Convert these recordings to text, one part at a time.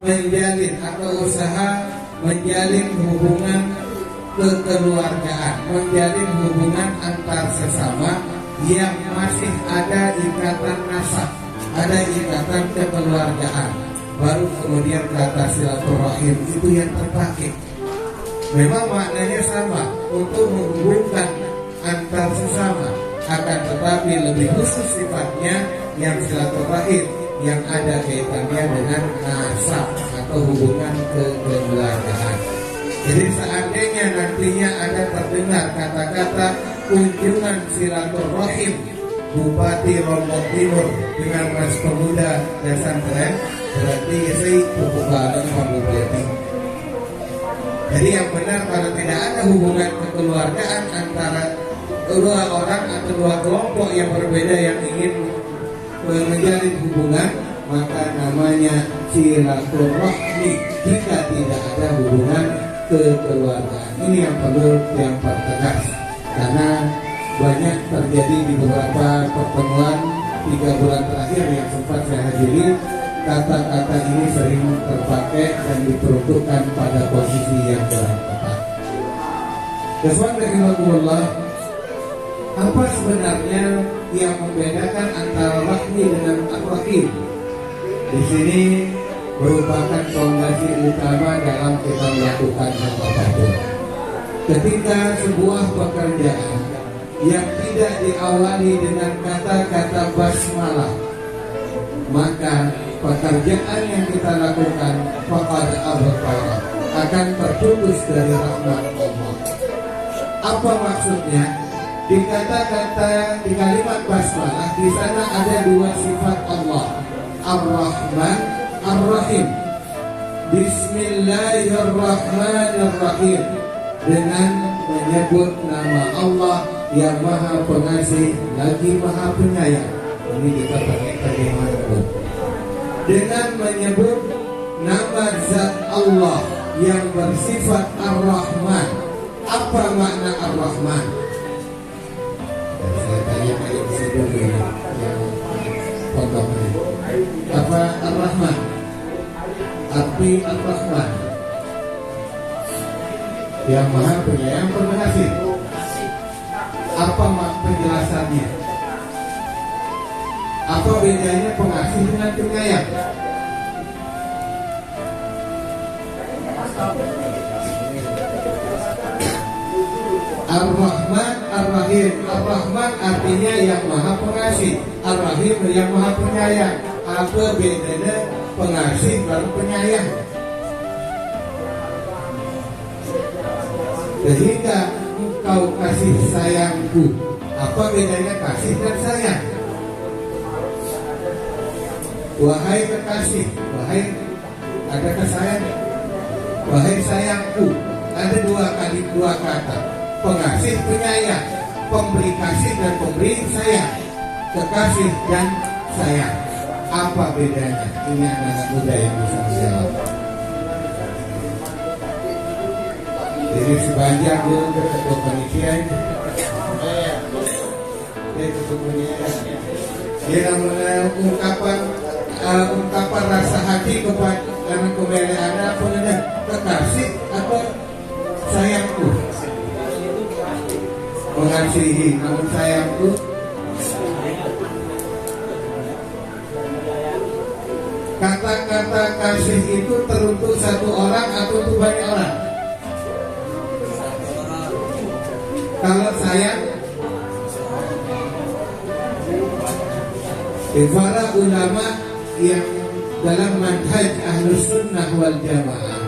menjalin atau usaha menjalin hubungan kekeluargaan, menjalin hubungan antar sesama yang masih ada ikatan nasab, ada ikatan kekeluargaan. Baru kemudian kata silaturahim itu yang terpakai. Memang maknanya sama, untuk menghubungkan antar sesama, akan tetapi lebih khusus sifatnya yang silaturahim, yang ada kaitannya dengan nasab atau hubungan kekeluargaan. Jadi seandainya nantinya ada terdengar kata-kata kunjungan silaturahim Bupati Lombok Timur dengan Mas Pemuda Pesantren, berarti saya bukan Pak Bupati. Jadi yang benar, kalau tidak ada hubungan kekeluargaan antara dua orang atau dua kelompok yang berbeda yang ingin menjalin hubungan, maka namanya silaturahmi jika tidak ada hubungan kekeluargaan. Ini yang perlu yang pertegas, karena banyak terjadi di beberapa pertemuan 3 bulan terakhir yang sempat saya hadiri. Kata-kata ini sering terpakai dan diperuntukkan pada posisi yang kurang tepat. Bismillahirrahmanirrahim. Apa sebenarnya yang membedakan antara rahmi dengan ar-rahim? Di sini merupakan fondasi utama dalam kita melakukan apapun. Ketika sebuah pekerjaan yang tidak diawali dengan kata-kata basmalah, maka pekerjaan yang kita lakukan faqad abtala, akan terputus dari rahmat Allah. Apa maksudnya? Di kata-kata di kalimat basmalah di sana ada 2 sifat Allah, Ar-Rahman, Ar-Rahim. Bismillahirrahmanirrahim, dengan menyebut nama Allah yang Maha Pengasih lagi Maha Penyayang. Ini kita pakai terjemahan dulu. Dengan menyebut nama zat Allah yang bersifat Ar-Rahman. Apa makna Ar-Rahman? Saya tanya kayak dulu yang pondok ini. Apa Ar-Rahman? Arti Ar-Rahman yang Maha Penyayang Pengasih. Apa penjelasannya? Apa bedanya pengasih dengan penyayang? Ar-Rahman, Ar-Rahim. Ar-Rahman artinya yang Maha Pengasih, Ar-Rahim yang Maha Penyayang. Apa bedanya pengasih dan penyayang? Sehingga engkau kasih sayangku. Apa bedanya kasih dan sayang? Wahai kekasih, wahai, ada kesayang, wahai sayangku. Ada 2 kata, pengasih, penyayang, pemberi kasih dan pemberi sayang, kekasih dan sayang. Apa bedanya? Ini anak-anak muda yang bisa menjawab. Jadi sebanyak dulu ketua panitia ini. Ketua panitia. Dia namanya ungkapan rasa hati kepada anak kembali anak penelan kekasih atau sayangku. Mengasihi, namun sayangku. Kata-kata kasih itu teruntuk satu orang atau untuk banyak orang? Kalau sayang, para ulama yang dalam manhaj Ahlus Sunnah wal Jamaah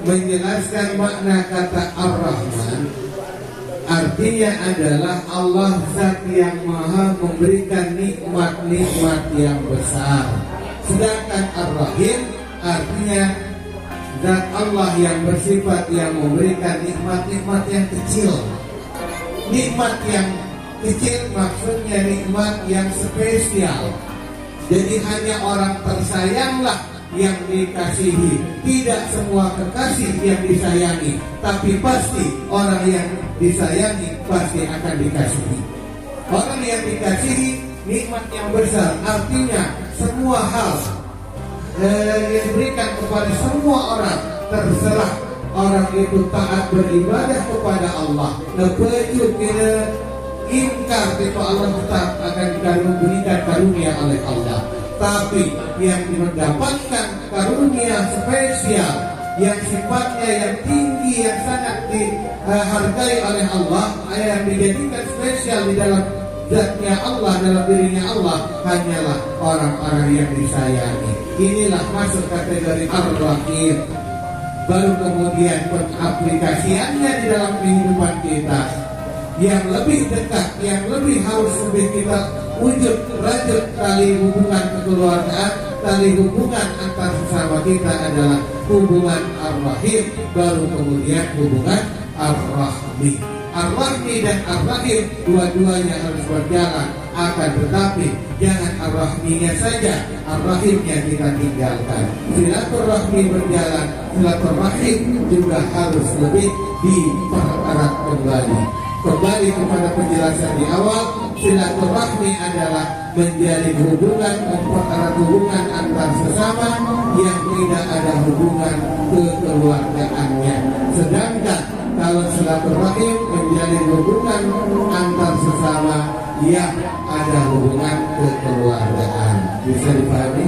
menjelaskan makna kata Ar-Rahman, artinya adalah Allah zat yang maha memberikan nikmat-nikmat yang besar. Sedangkan Ar-Rahim artinya zat Allah yang bersifat yang memberikan nikmat-nikmat yang kecil. Nikmat yang kecil maksudnya nikmat yang spesial. Jadi hanya orang tersayanglah yang dikasihi. Tidak semua kekasih yang disayangi, tapi pasti orang yang disayangi pasti akan dikasihi. Orang yang dikasihi nikmat yang besar, artinya semua hal diberikan kepada semua orang, terserah orang itu taat beribadah kepada Allah. Lepeju kira ingkar itu Allah tetap akan diberikan karunia oleh Allah. Tapi yang mendapatkan karunia spesial, yang sifatnya yang tinggi, yang sangat dihargai oleh Allah, yang dijadikan spesial di dalam zatnya Allah, dalam dirinya Allah, hanyalah orang-orang yang disayangi. Inilah masuk kategori Ar-Rahim. Baru kemudian pengaplikasiannya di dalam kehidupan kita yang lebih dekat, yang lebih harus lebih kita wujud rajut tali hubungan kekeluargaan, tali hubungan antar sesama kita adalah hubungan Ar-Rahim. Baru kemudian hubungan Ar-Rahmi. Ar-Rahmi dan Ar-Rahim dua-duanya harus berjalan. Akan tetapi jangan Ar-Rahminya saja, Ar-Rahimnya kita tinggalkan. Silaturahmi berjalan, silaturahim juga harus lebih dipererat kembali. Kembali kepada penjelasan di awal, silaturahmi adalah menjalin hubungan, mempererat hubungan antar sesama yang tidak ada hubungan kekeluargaannya. Sedangkan kalau silaturahim menjalin hubungan antar sesama yang ada hubungan kekeluargaan. Bisa dipahami?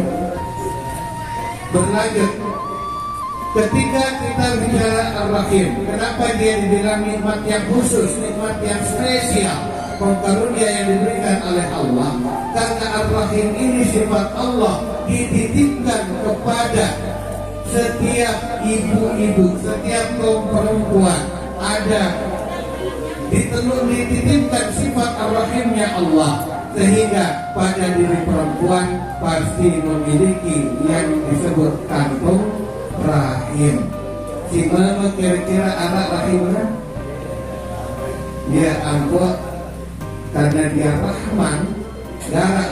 Berlanjut, ketika kita bicara Ar-Rahim, kenapa dia dibilang nikmat yang khusus, nikmat yang spesial, karunia yang diberikan oleh Allah? Karena Ar-Rahim ini sifat Allah dititipkan kepada setiap ibu-ibu, setiap kaum perempuan. Ada dititipkan sifat Ar-Rahimnya Allah, sehingga pada diri perempuan pasti memiliki yang disebut kantung rahim. Si mama kira-kira anak rahimnya dia angkut karena dia Rahman. Darah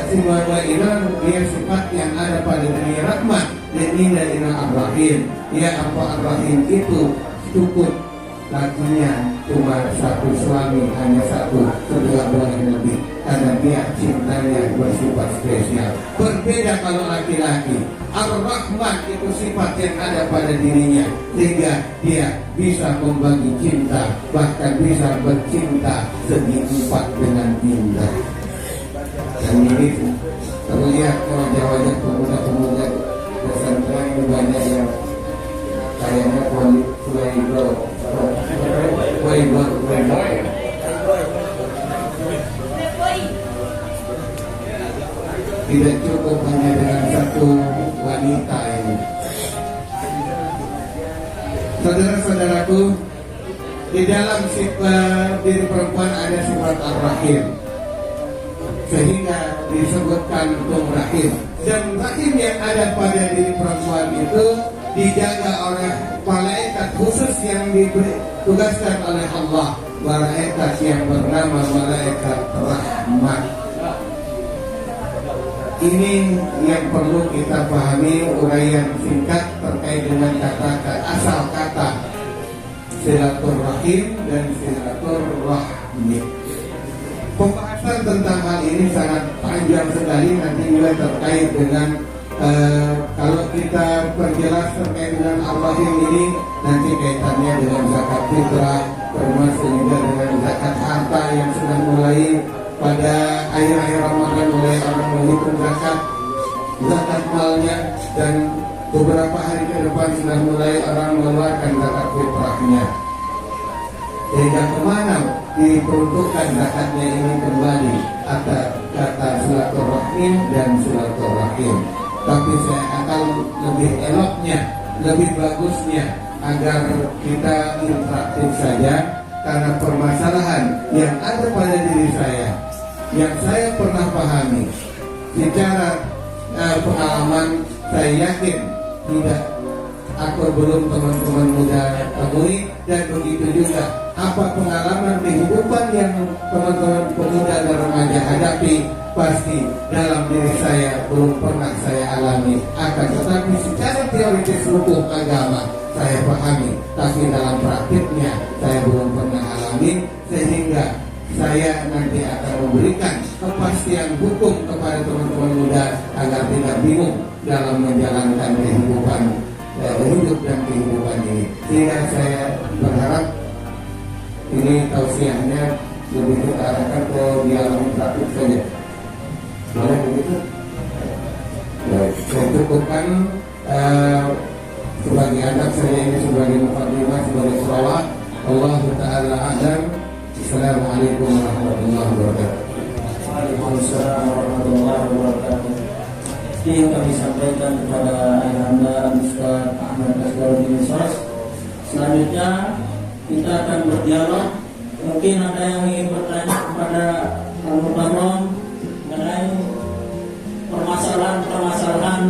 si mama ini dia sifat yang ada pada diri Rahman, dan ini dari Ar-Rahim. Ya, apa Ar-Rahim itu cukup lakinya cuma satu suami, hanya satu, kedua-duanya lebih, karena dia cintanya bersifat spesial. Berbeda kalau laki-laki. Ar-Rahman itu sifat yang ada pada dirinya, sehingga dia bisa membagi cinta, bahkan bisa bercinta segi empat dengan indah. Dan ini terlihat wajah-wajah pemuda-pemuda pesantren banyak yang kayaknya tidak cukup hanya dengan satu wanita ini. Saudara-saudaraku, di dalam sifat diri perempuan ada sifat Ar-Rahim, sehingga disebutkan untuk rahim. Dan rahim yang ada pada diri perempuan itu dijaga oleh malaikat khusus yang ditugaskan oleh Allah, malaikat yang bernama malaikat rahmat. Ini yang perlu kita pahami, uraian singkat terkait dengan kata asal kata silaturahim dan silaturahmi. Pembahasan tentang hal ini sangat panjang sekali, nanti juga terkait dengan kalau kita perjelas terkait dengan Ar-Rahim ini, nanti kaitannya dengan zakat fitrah, termasuk juga dengan zakat harta yang sudah mulai pada akhir-akhir Ramadan, mulai orang menghitung zakat malnya, dan beberapa hari ke depan sudah mulai orang mengeluarkan zakat fitrahnya. Sehingga kemana diperuntukkan zakatnya ini kembali, atas kata silaturahim dan silaturahim. Tapi saya akan lebih eloknya, lebih bagusnya agar kita interaktif saja, karena permasalahan yang ada pada diri saya, yang saya pernah pahami secara pengalaman, saya yakin tidak aku belum teman-teman muda temui, dan begitu juga apa pengalaman kehidupan yang teman-teman pemuda dan remaja hadapi, pasti dalam diri saya belum pernah saya alami. Akan tetapi secara teoritis hukum agama saya pahami, tapi dalam praktiknya saya belum pernah alami, sehingga saya nanti akan memberikan kepastian hukum kepada teman-teman muda agar tidak bingung dalam menjalankan kehidupan hidup dan kehidupan ini. Sehingga saya berharap ini tausiahnya lebih kita arahkan ke dialog praktik saja. Boleh begitu? Baik, saya cukupkan sebagai adab saya ini sebagai mukadimah, sebagai sholawat. Allah Ta'ala a'lam. Assalamualaikum warahmatullahi wabarakatuh. Waalaikumsalam warahmatullahi wabarakatuh. Yang kami sampaikan kepada Ayahanda Ustaz Ahmad Asgaruddin Sos. Selanjutnya kita akan berdialog. Mungkin ada yang ingin bertanya kepada Al-Mukarram mengenai permasalahan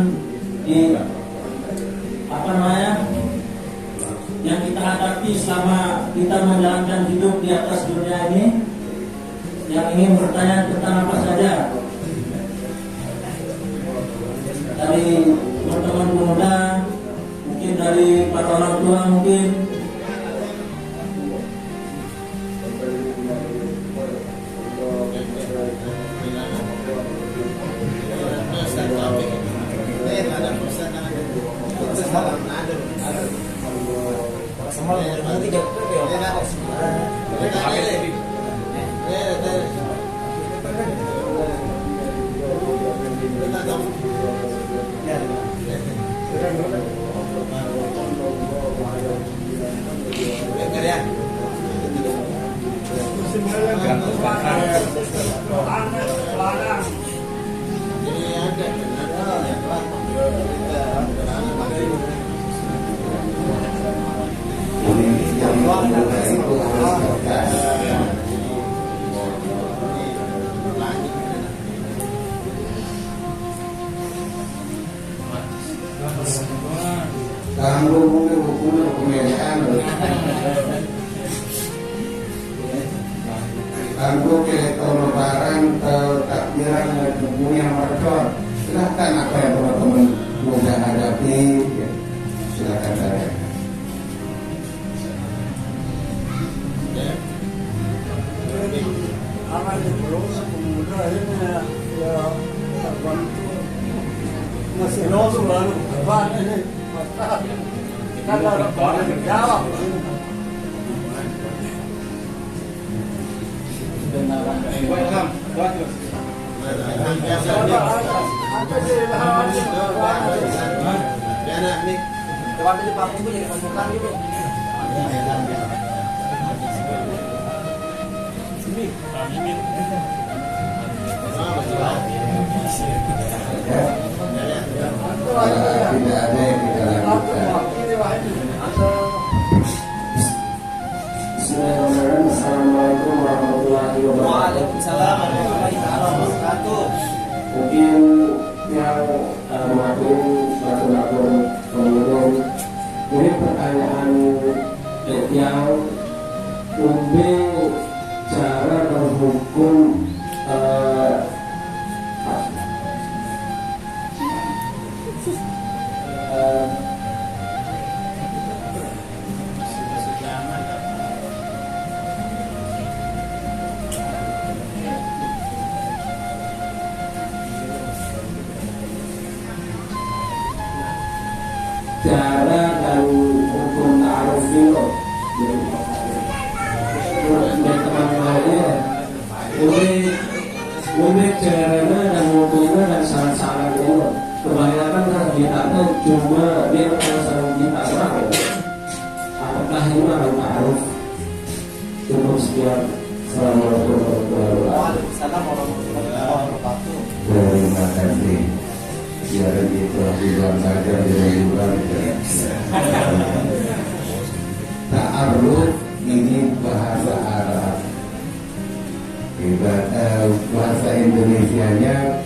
di yang kita hadapi selama kita menjalankan hidup di atas dunia ini. Yang ingin bertanya tentang apa saja, dari teman-teman pemuda, mungkin dari para orang tua, mungkin Aku tahun lebaran takbiran dunia mercon. Silakan apa yang teman-teman muda hadapi, ya. Silakan saya. Amal belum pemuda ini ya masih langsung lalu depan ini kita ada jawab. Tidak ada yang kita lakukan. Assalamualaikum warahmatullahi wabarakatuh. Waalaikumsalam warahmatullahi wabarakatuh. Mungkin yang mengakui laku-laku pengunjung ini pertanyaan yang umbi cara berhukum cara dan hukum ta'aruf itu ini caranya dan hukumnya dan salah-salah itu kebanyakan kan kita tuh cuma dia kalau kita serang apakah ini akan ta'aruf. Cukup sekian. Assalamualaikum warahmatullahi wabarakatuh. Terima kasih. Biar itu bilang saja juga. Ta'aruf ini bahasa Arab. Bahasa Indonesianya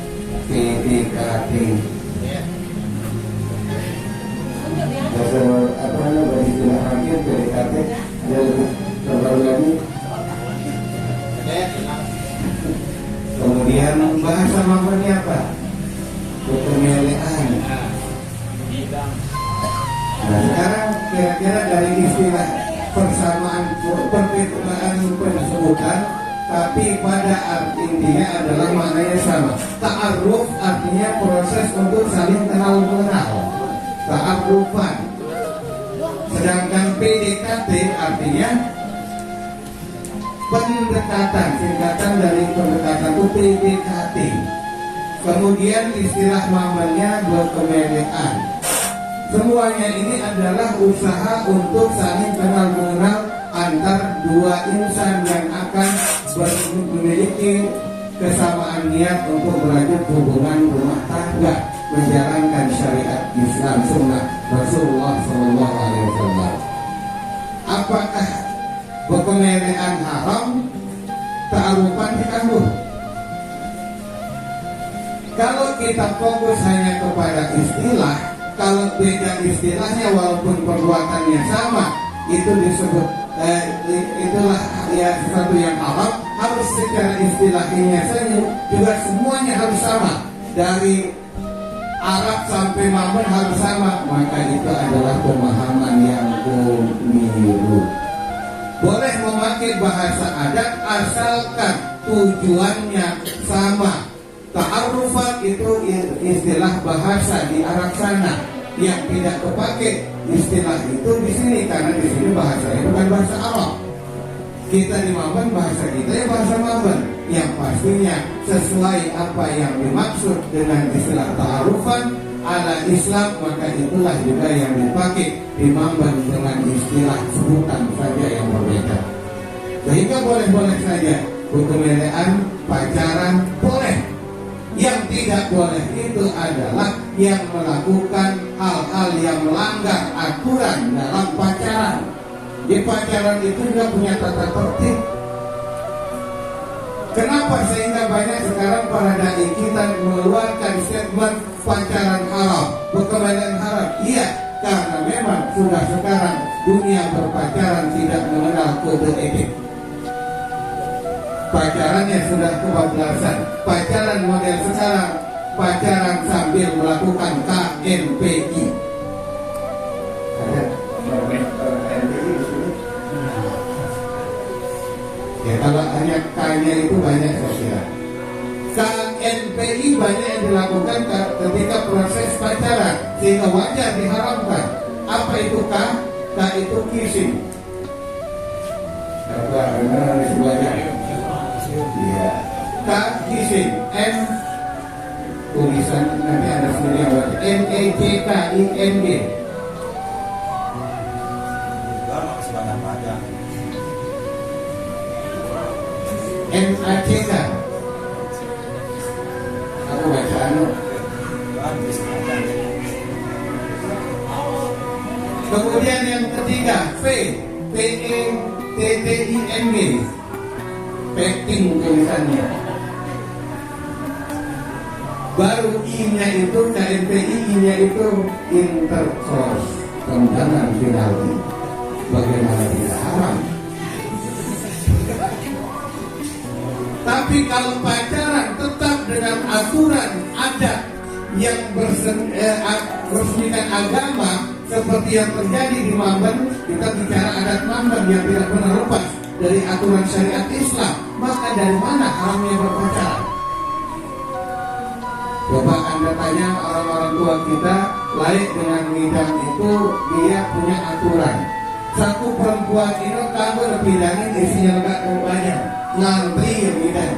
PDKT. Bahasa apa namanya istilah hakim PDKT dan terbaru lagi. Kemudian bahasa mamanya apa? Pemeliharaan. Nah sekarang kira-kira dari istilah persamaan perbedaan pensebutan tapi pada intinya adalah maknanya sama. Ta'aruf artinya proses untuk saling kenal mengenal, ta'arufan. Sedangkan PDKT artinya pendekatan, singkatan dari pendekatan itu PDKT. Kemudian istilah mamanya berkemedean. Semuanya ini adalah usaha untuk saling kenal mengenal antar dua insan yang akan memiliki kesamaan niat untuk berlanjut hubungan rumah tangga, menjalankan syariat Islam sunnah Rasulullah SAW. Apakah berkemedean haram? Ta'arufan dikabul. Kalau kita fokus hanya kepada istilah, kalau beda istilahnya walaupun perbuatannya sama, itu disebut itulah ya sesuatu yang haram. Harus secara istilahnya saja juga semuanya harus sama, dari Arab sampai Mamun harus sama, maka itu adalah pemahaman yang keliru. Boleh memakai bahasa adat asalkan tujuannya sama. Ta'arufan itu istilah bahasa di Arab sana, yang tidak kepakai istilah itu di sini karena di sini bahasanya bukan bahasa Arab. Kita di Maban bahasa kita ya bahasa Maban, yang pastinya sesuai apa yang dimaksud dengan istilah ta'arufan ala Islam, maka itulah juga yang dipakai di Maban dengan istilah sebutan saja yang berbeda. Sehingga boleh-boleh saja berkemedean, pacaran boleh. Yang tidak boleh itu adalah yang melakukan hal-hal yang melanggar aturan dalam pacaran. Di pacaran itu juga punya tata tertib. Kenapa sehingga banyak sekarang para dai kita mengeluarkan statement pacaran haram, berkemedean haram? Iya, karena memang sudah sekarang dunia berpacaran tidak mengenal kode etik. Pacarannya sudah kebablasan. Pacaran model sekarang, pacaran sambil melakukan KNPI. Ada KNPI di sini? Ya kalau hanya K-nya itu banyak saya kira. KNPI banyak yang dilakukan ketika proses pacaran, sehingga wajar diharamkan. Apa itu K? K itu kissing. Benar di sebelahnya. Iya, K kissing, M tulisan nanti ada sendiri yang baca NECKING. NACK. Aku baca anu. Kemudian yang ketiga V, PETTING. Petting tulisannya. Baru I-nya itu KNPI, I-nya itu intercourse, tendangan finali. Bagaimana tidak haram? Tapi kalau pacaran tetap dengan aturan adat yang meresmikan agama seperti yang terjadi di Mamben, kita bicara adat Mamben yang tidak pernah lepas dari aturan syariat Islam, maka dari mana haramnya berpacaran? Coba Anda tanya orang-orang tua kita, laik dengan ngidam itu dia punya aturan. Satu perempuan ini kamu bidangin isinya enggak banyak, ngantri yang ngidam.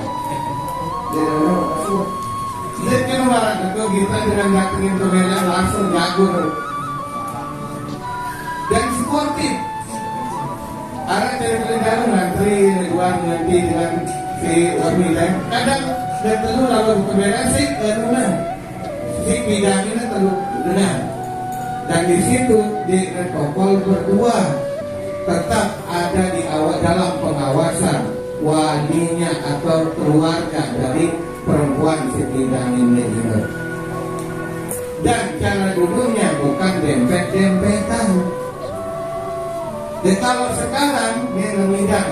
Lihat kan orang itu kita dengan ngantrin kemudian langsung jago dan sportif. Ada dari ngantri luar nanti dengan si wanita. Kadang dan tentu lalu kemudian si bidangnya terlalu benar. Dan di situ di protokol berdua tetap ada di dalam pengawasan walinya atau keluarga dari perempuan si bidang ini. Dan cara duduknya bukan dempet-dempetan. Dan kalau sekarang dia ngidam,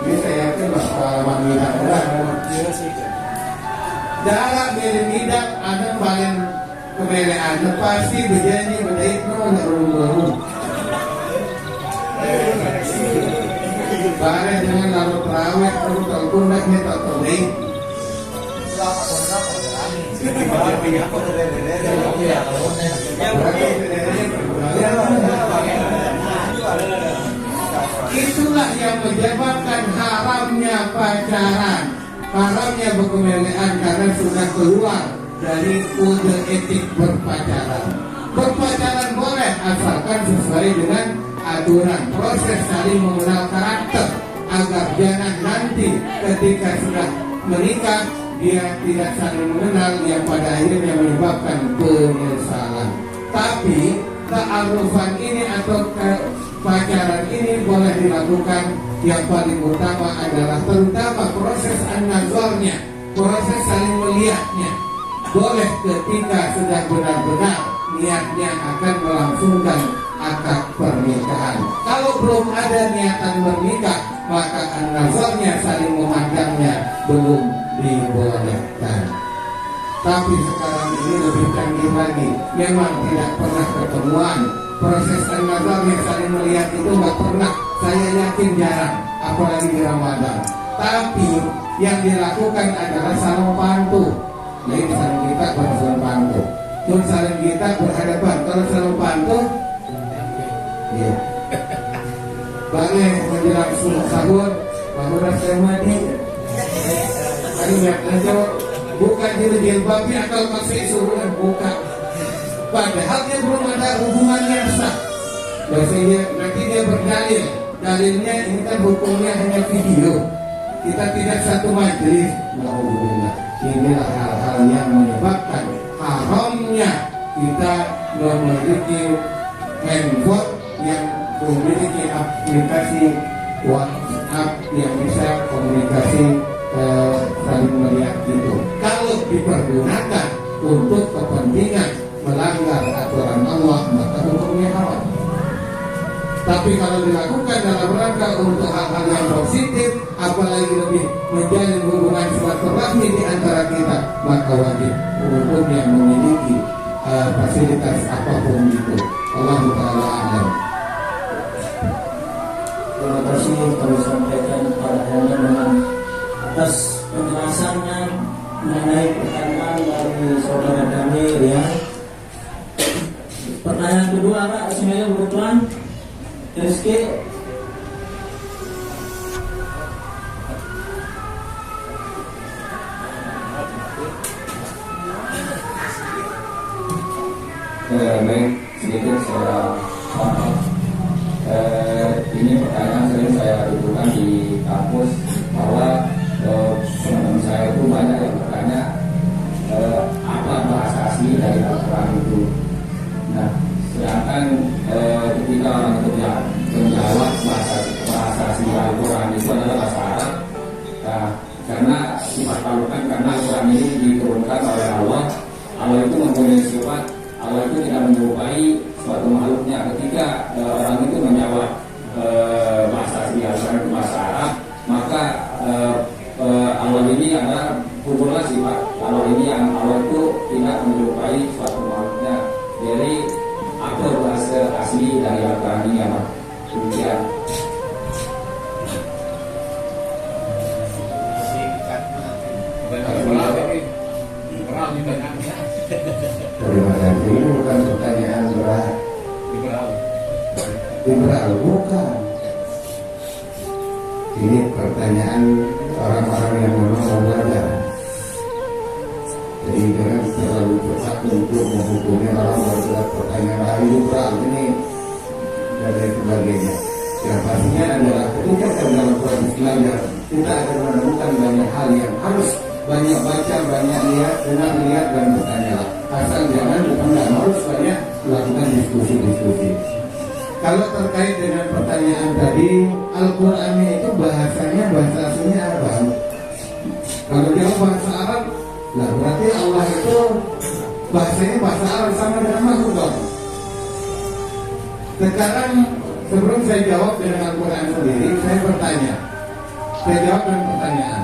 ini saya yakin lah pengalaman ngidam berat. Dalam dia ngidam ada paling kemelean, pasti berjanji berdaik no baru. bareng dengan lalu terawih terus terkundaknya tak terling. Itulah yang menyebabkan haramnya pacaran, haramnya berkemelean karena sudah keluar dari kode etik berpacaran. Berpacaran boleh asalkan sesuai dengan aturan proses saling mengenal karakter agar jangan nanti ketika sudah menikah dia tidak saling mengenal yang pada akhirnya menyebabkan penyesalan. Tapi ta'arufan ini atau pacaran ini boleh dilakukan. Yang paling utama adalah terutama proses an-nazarnya, proses saling melihatnya. Boleh ketika sudah benar-benar niatnya akan melangsungkan akad pernikahan. Kalau belum ada niatan bernikah, maka an-nazarnya saling memandangnya belum dibolehkan. Tapi sekarang ini lebih canggih lagi. Memang tidak pernah ketemuan. Proses an-nazar yang saling melihat itu nggak pernah. Saya yakin jarang, apalagi di Ramadan. Tapi yang dilakukan adalah saling bantu. Jadi saling kita bersaling bantu. Terus saling kita berhadapan. Kalau saling bantu, iya. Bagi menjelang sahur, bangun saya mati. Tadi lihat aja, bukan jilbabnya atau masih suruhan buka. Padahal dia belum ada hubungan yang sah. Biasanya nanti dia berdalil. Dalilnya ini kan hukumnya hanya video. Kita tidak satu majelis. Alhamdulillah. Inilah hal-hal yang menyebabkan haramnya kita memiliki handphone yang memiliki aplikasi WhatsApp yang bisa komunikasi saling melihat itu. Kalau dipergunakan untuk kepentingan melanggar aturan Allah, maka hukumnya haram. Tapi kalau dilakukan dalam rangka untuk hal-hal yang positif, apalagi lebih menjalin hubungan silaturahmi di antara kita, maka wajib untuk yang memiliki fasilitas apapun itu. Allah Ta'ala a'lam. Terima kasih kami sampaikan kepada Anda atas penjelasannya mengenai pertanyaan dari saudara kami ya. Pertanyaan kedua Pak, semuanya berkenan. Rizky. Baik, sedikit saya ini pertanyaan sering saya dudukan di kampus bahwa teman-teman saya itu banyak yang bertanya apa bahasa asli dari Al-Quran itu. Nah, sedangkan ketika orang itu menjawab bahasa asli Al-Quran itu adalah bahasa Arab. Nah, karena sifat Al-Quran, karena Al-Quran ini diturunkan oleh Allah. Allah itu mempunyai sifat, Allah itu tidak menyerupai suatu makhluknya. Ketika orang itu menjawab bahasa asli Al-Quran itu bahasa Arab, maka Allah ini adalah hukumlah sifat Allah ini yang Allah itu tidak menyerupai suatu makhluknya. Jadi apa bahasa asli dari Al-Quran ini apa? Demikian. Terima kasih. Ini bukan pertanyaan berat. Liberal bukan. Ini pertanyaan orang-orang yang memang mau belajar. Jadi jangan terlalu cepat untuk menghukumi orang berbuat pertanyaan liberal ini dan lain sebagainya. Yang pastinya adalah ketika kita dalam proses belajar, kita akan menemukan banyak hal yang harus banyak baca, banyak lihat, dengar, dan bertanya. Asal jangan nggak harus banyak melakukan diskusi-diskusi. Kalau terkait dengan pertanyaan tadi, Al-Qurannya itu bahasanya bahasa aslinya apa? Kalau dia bahasa Arab, lah berarti Allah itu bahasanya bahasa Arab sama dengan makhluk dong. Sekarang sebelum saya jawab dengan Al-Quran sendiri, saya bertanya. Saya jawab dengan pertanyaan.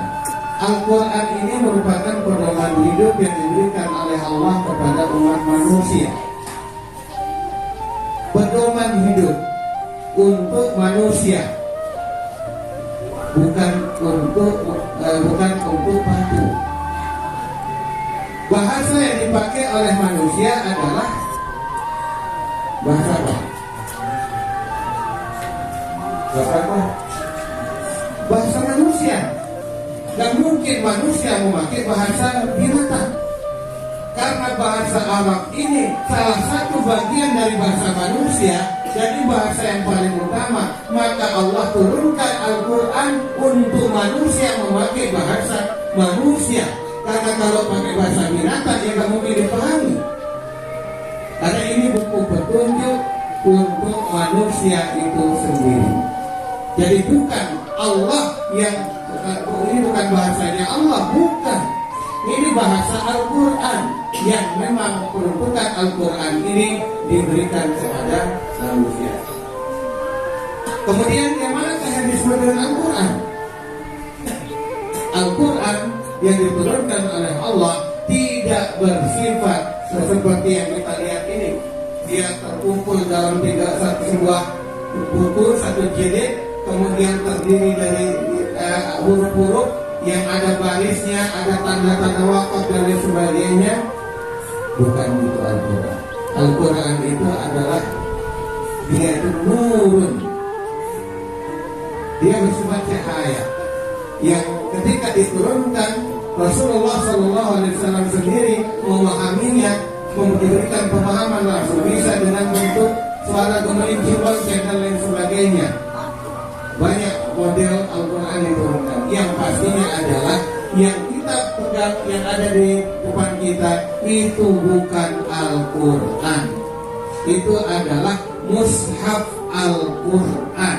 Al-Quran ini merupakan pedoman hidup yang diberikan oleh Allah kepada umat manusia. Pedoman hidup untuk manusia. bukan untuk patuh. Bahasa yang dipakai oleh manusia adalah bahasa apa? Bahasa apa? Bahasa manusia. Dan mungkin manusia memakai bahasa binatang. Karena bahasa Arab ini salah satu bagian dari bahasa manusia, jadi bahasa yang paling utama, maka Allah turunkan Al-Quran untuk manusia memakai bahasa manusia. Karena kalau pakai bahasa binatang ya nggak mungkin dipahami. Karena ini buku petunjuk untuk manusia itu sendiri. Jadi bukan Allah yang, ini bukan bahasanya Allah, bukan. Ini bahasa Al-Quran yang memang peruntukan Al-Quran ini diberikan kepada manusia. Kemudian yang manakah yang disebut dengan Al-Quran? Al-Quran yang diturunkan oleh Allah tidak bersifat seperti yang kita lihat ini. Dia terkumpul dalam sebuah buku, satu jilid, kemudian terdiri dari huruf-huruf yang ada barisnya, ada tanda-tanda wakaf dan lain sebagainya. Bukan itu Al-Quran. Al-Quran itu adalah dia itu nurun. Dia bersifat cahaya yang ketika diturunkan Rasulullah SAW sendiri memahaminya, memberikan pemahaman langsung, bisa dengan bentuk suara gemericik lonceng dan lain sebagainya. Banyak model Al-Quran diturunkan. Yang pastinya adalah yang kita pegang, yang ada di depan kita itu bukan Al-Quran. Itu adalah Mushaf Al-Quran.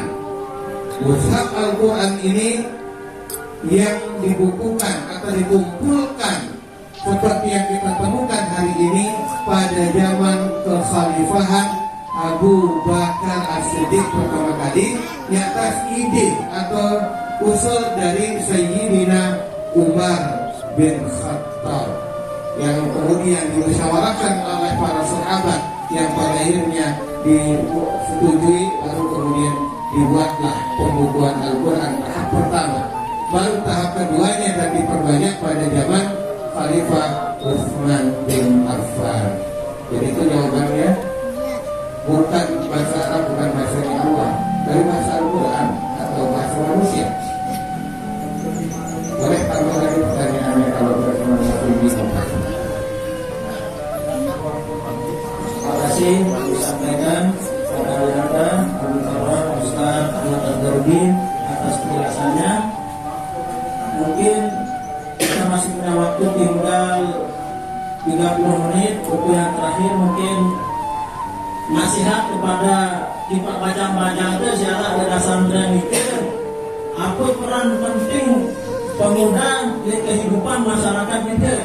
Mushaf Al-Quran ini yang dibukukan atau dikumpulkan seperti yang kita temukan hari ini pada zaman kekhalifahan Abu Bakar As-Siddiq pertama kali, di atas ide atau usul dari Sayyidina Umar bin Khattab yang kemudian dimusyawarahkan oleh para sahabat yang pada akhirnya disetujui, lalu kemudian dibuatlah pembukuan Al-Quran tahap pertama. Baru tahap keduanya dan diperbanyak pada zaman Khalifah Utsman bin Affan. Jadi itu jawabannya, bukan bahasa Arab, bukan bahasa Allah, dari bahasa Al-Quran atau bahasa manusia. Boleh tambah lagi pertanyaannya kalau bersama lebih kompleks. Terima kasih disampaikan kepada Anda Abu Farah Ustaz Ahmad Al-Darbi atas penjelasannya. Mungkin kita masih punya waktu tinggal 30 menit. Buku yang terakhir mungkin nasihat kepada kita bajang-bajang itu siapa ada santren itu, apa peran penting pemuda di kehidupan masyarakat itu.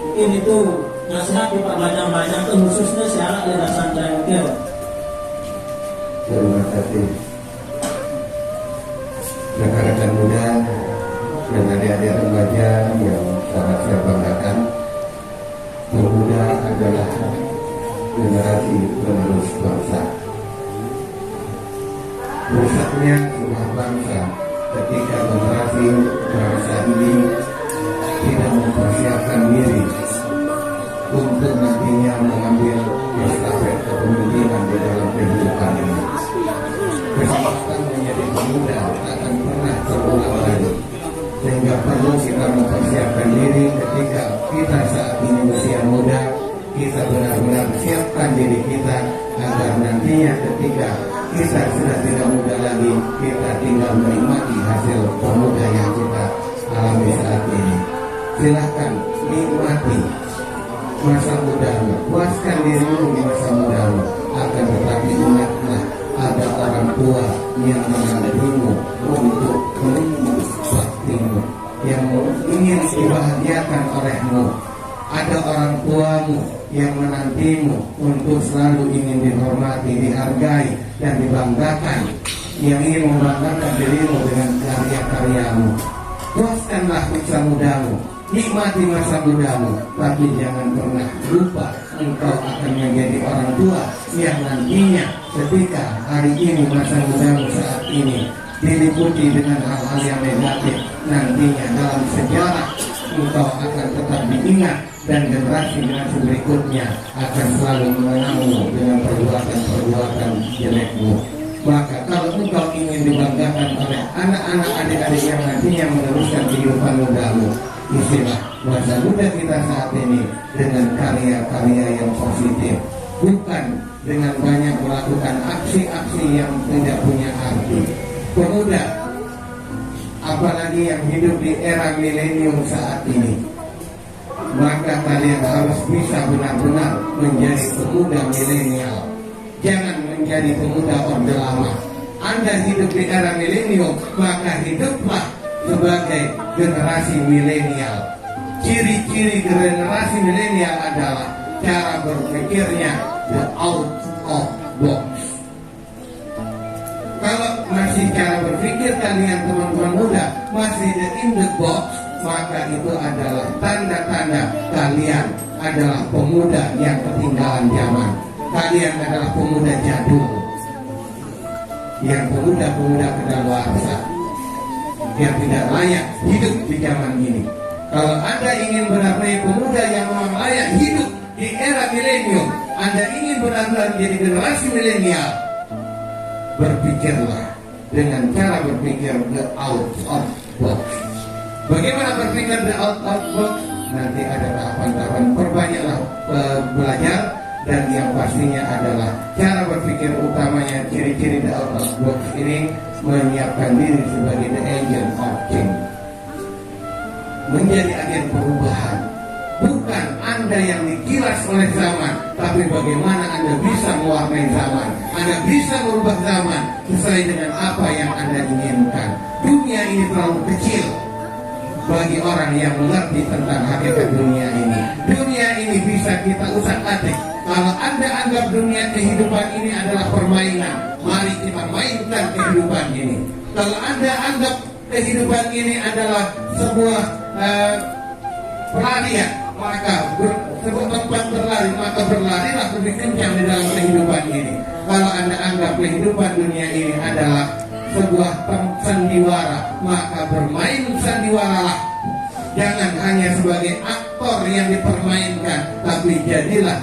Mungkin itu nasihat kita bajang-bajang itu khususnya siapa ada santren itu. Terima kasih rekan-rekan muda dan adik-adik remaja yang sangat saya banggakan. Pemuda adalah generasi penerus bangsa. Rusaknya sebuah bangsa ketika generasi bangsa ini tidak mempersiapkan diri untuk nantinya mengambil estafet kepemimpinan di dalam kehidupan ini. Kesempatan menjadi pemuda akan pernah terulang lagi, sehingga perlu kita mempersiapkan diri ketika kita saat ini usia muda. Kita benar-benar siapkan diri kita agar nantinya ketika kita sudah tidak muda lagi, kita tinggal menikmati hasil pemuda yang kita alami saat ini. Silahkan nikmati masa mudamu, puaskan dirimu di masa mudamu. Akan tetapi ingatlah, ada orang tua yang menantimu untuk menunggu baktimu, yang ingin dibahagiakan olehmu. Ada orang tuamu yang menantimu untuk selalu ingin dihormati, dihargai, dan dibanggakan, yang ingin membanggakan dirimu dengan karya-karyamu. Puaskanlah masa mudamu, nikmati masa mudamu, tapi jangan pernah lupa engkau akan menjadi orang tua yang nantinya ketika hari ini masa mudamu saat ini diliputi dengan hal-hal yang negatif, nantinya dalam sejarah engkau akan tetap diingat dan generasi berikutnya akan selalu mengenangmu dengan perbuatan-perbuatan jelekmu. Maka kalau engkau ingin dibanggakan oleh anak-anak adik-adik yang nantinya meneruskan kehidupan mudamu, isilah masa muda kita saat ini dengan karya-karya yang positif, bukan dengan banyak melakukan aksi-aksi yang tidak punya arti. Pemuda, apalagi yang hidup di era milenium saat ini, maka kalian harus bisa benar-benar menjadi pemuda milenial. Jangan menjadi pemuda orde lama. Anda hidup di era milenium, maka hiduplah sebagai generasi milenial. Ciri-ciri generasi milenial adalah cara berpikirnya the out of box. Kalau masih cara berpikir kalian teman-teman muda masih in the box, maka itu adalah tanda-tanda kalian adalah pemuda yang ketinggalan zaman. Kalian adalah pemuda jadul, yang pemuda-pemuda kadaluarsa, yang tidak layak hidup di zaman ini. Kalau Anda ingin benar-benar pemuda yang memang layak hidup di era milenium, Anda ingin benar-benar menjadi generasi milenial, berpikirlah dengan cara berpikir the out of box. Bagaimana berpikir the out of box? Nanti ada tahapan-tahapan. Perbanyaklah belajar, dan yang pastinya adalah cara berpikir utamanya, ciri-ciri the out of box ini menyiapkan diri sebagai the agent of change, menjadi agen perubahan. Bukan Anda yang dikilas oleh zaman, tapi bagaimana Anda bisa mewarnai zaman. Anda bisa merubah zaman sesuai dengan apa yang Anda inginkan. Dunia ini terlalu kecil bagi orang yang mengerti tentang hakikat dunia ini. Dunia ini bisa kita usak-atik. Kalau Anda anggap dunia kehidupan ini adalah permainan, mari kita mainkan kehidupan ini. Kalau Anda anggap kehidupan ini adalah sebuah pelarian, maka sebuah tempat berlari, maka berlarilah lebih kencang di dalam kehidupan ini. Kalau Anda anggap kehidupan dunia ini adalah sebuah sandiwara, maka bermain sandiwaralah. Jangan hanya sebagai aktor yang dipermainkan, tapi jadilah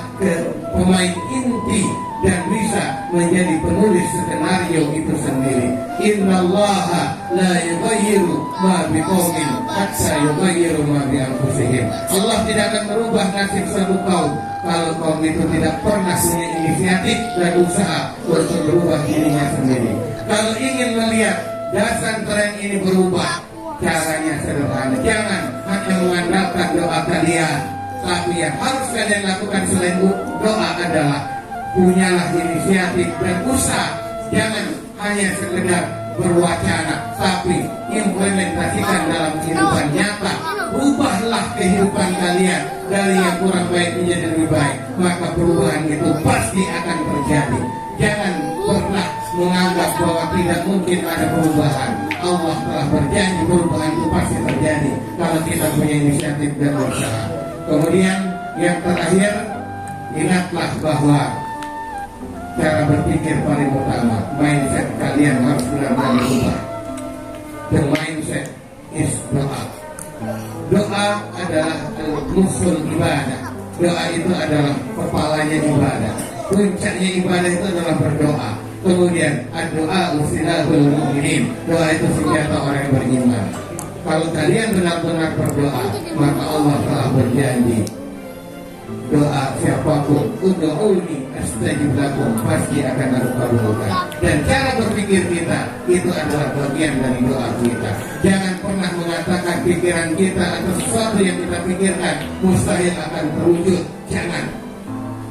pemain inti dan bisa menjadi penulis skenario itu sendiri. Innallaha la yughayyiru ma biqaumin hatta yughayyiru ma bi anfusihim. Allah tidak akan merubah nasib suatu kaum kalau kaum itu tidak pernah punya inisiatif dan usaha untuk berubah dirinya sendiri. Kalau ingin melihat dasar tren ini berubah, caranya sederhana. Jangan hanya mengandalkan doa kalian, tapi yang harus kalian lakukan selain doa adalah punyalah inisiatif dan usaha. Jangan hanya sekedar berwacana, tapi implementasikan dalam kehidupan nyata. Ubahlah kehidupan kalian dari yang kurang baik menjadi lebih baik, maka perubahan itu pasti akan terjadi. Jangan pernah menganggap bahwa tidak mungkin ada perubahan. Allah telah berjanji perubahan itu pasti terjadi kalau kita punya inisiatif dan usaha. Kemudian yang terakhir, ingatlah bahwa cara berpikir paling utama, mindset kalian harus benar-benar berubah. The mindset is doa. Doa adalah musul ibadah. Doa itu adalah kepalanya ibadah. Puncaknya ibadah itu adalah berdoa. Kemudian doa usilahul mu'minin. Doa itu senjata orang yang beriman. Kalau kalian benar-benar berdoa, maka Allah telah berjanji, doa siapapun ud'uuni astajib lakum, pasti akan aku kabulkan. Dan cara berpikir kita itu adalah bagian dari doa kita. Jangan pernah mengatakan pikiran kita atau sesuatu yang kita pikirkan mustahil akan terwujud. Jangan.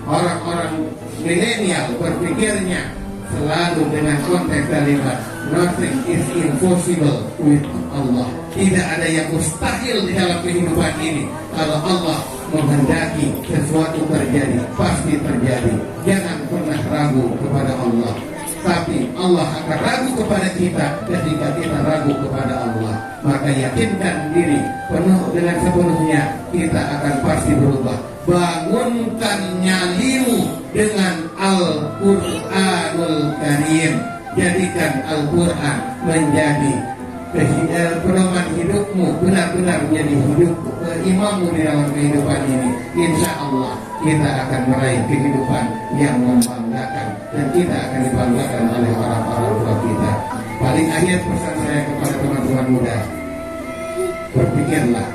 Orang-orang milenial berpikirnya selalu dengan konteks kalimat nothing is impossible with Allah. Tidak ada yang mustahil di dalam kehidupan ini. Kalau Allah menghendaki sesuatu terjadi, pasti terjadi. Jangan pernah ragu kepada Allah. Tapi Allah akan ragu kepada kita ketika kita ragu kepada Allah. Maka yakinkan diri penuh dengan sepenuhnya, kita akan pasti berubah. Bangunkan nyalimu dengan Al-Quranul Karim. Jadikan Al-Quran menjadi pedoman hidupmu, benar-benar menjadi hidup imammu di dalam kehidupan ini. Insya Allah kita akan meraih kehidupan yang membanggakan, dan kita akan dibanggakan oleh orang-orang tua kita. Paling akhir pesan saya kepada teman-teman muda, berpikirlah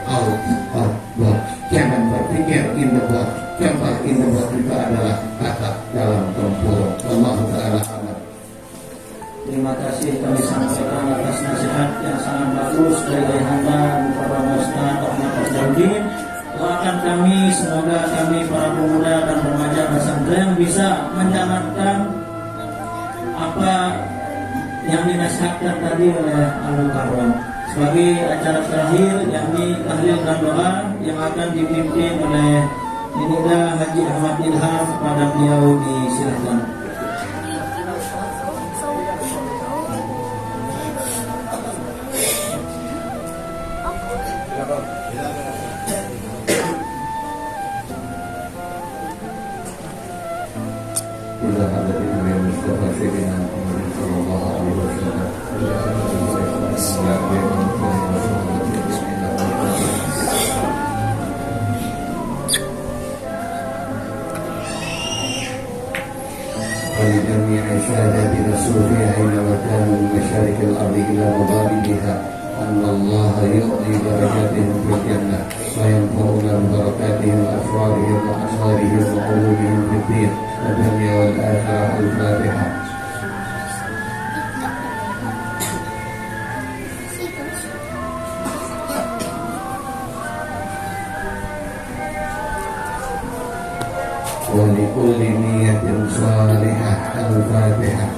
out of box, jangan berpikir in the box. Contoh in the box itu adalah kata dalam tempurung. Allah Ta'ala amat. Terima kasih kami sampaikan atas nasihat yang sangat bagus dari hamba Bapak Ustaz Ahmad Asdaudin. Doakan kami, semoga kami para pemuda dan remaja pesantren bisa menjalankan apa yang dinasihatkan tadi oleh Al-Mukarram. Sebagai acara terakhir, yakni tahlil dan doa yang akan dipimpin oleh Dinda Haji Ahmad Ilham, kepada beliau disilakan. ولجميع ساداتنا الصوفية أينما كانوا من مشارق الأرض إلى مغاربها أن الله يعطي درجاتهم في الجنة وينفعنا ببركاتهم وأسرارهم وأسرارهم وعلومهم في الدين والدنيا والآخرة. الفاتحة. ولكل نية صالحة. الفاتحة.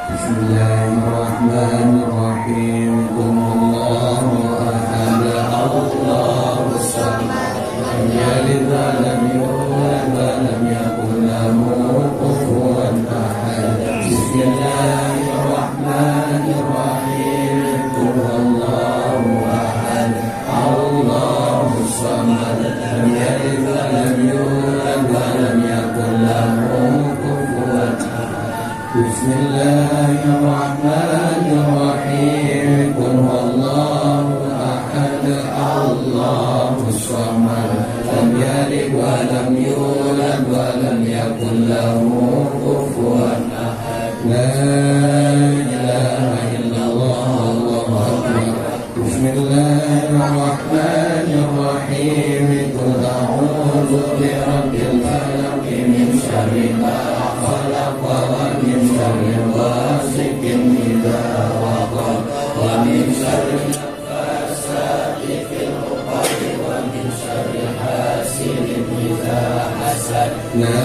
بسم الله الرحمن الرحيم. قل الله أحد الله الصمد لم يلد ولم يولد ولم يكن له كفوا أحد. بسم الله الرحمن الرحيم. قل الله أحد الله الصمد لم يلد ولم يولد ولم يكن له كفوا أحد. بسم الله الرحمن الرحيم. قل الله أحد الله الصمد لم يلد ولم يولد ولم يكن له كفوا أحد. لا إله إلا الله. الله أكبر. بسم الله الرحمن الرحيم. قل أعوذ برب الفلق من شر ما خلق ومن شر غاسق إذا وقب ومن شر النفاثات في العقد ومن شر حاسد إذا حسد. لا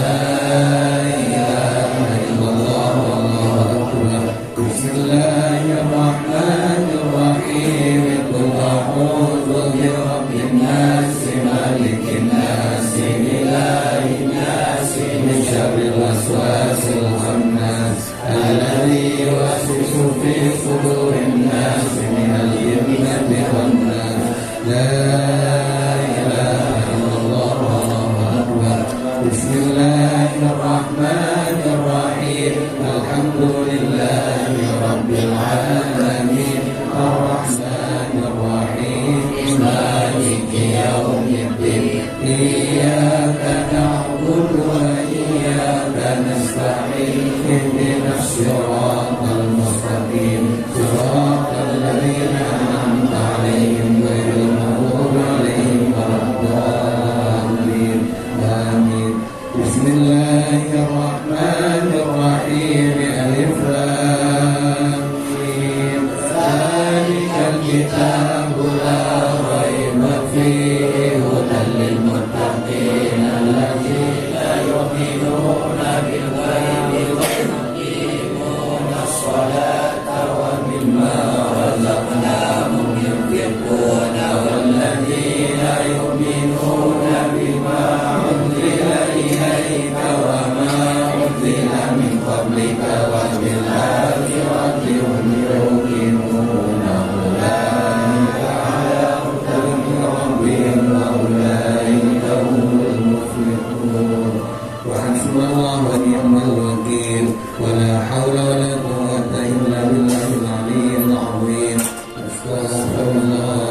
إله إلا الله. الله أكبر. بسم الله الرحمن الرحيم. قل أعوذ برب الناس مالك الناس إله الناس من شر الوسواس الخناس الذي يوسوس في صدور الناس من الجنة والناس. لا إله إلا الله. الله أكبر. بسم الله الرحمن الرحيم. الحمد لله رب العالمين الرحمن الرحيم مالك يوم الدين. إياك نعبد وإياك نستعين. اهدنا الصراط المستقيم صراط الذين Astagfirullah.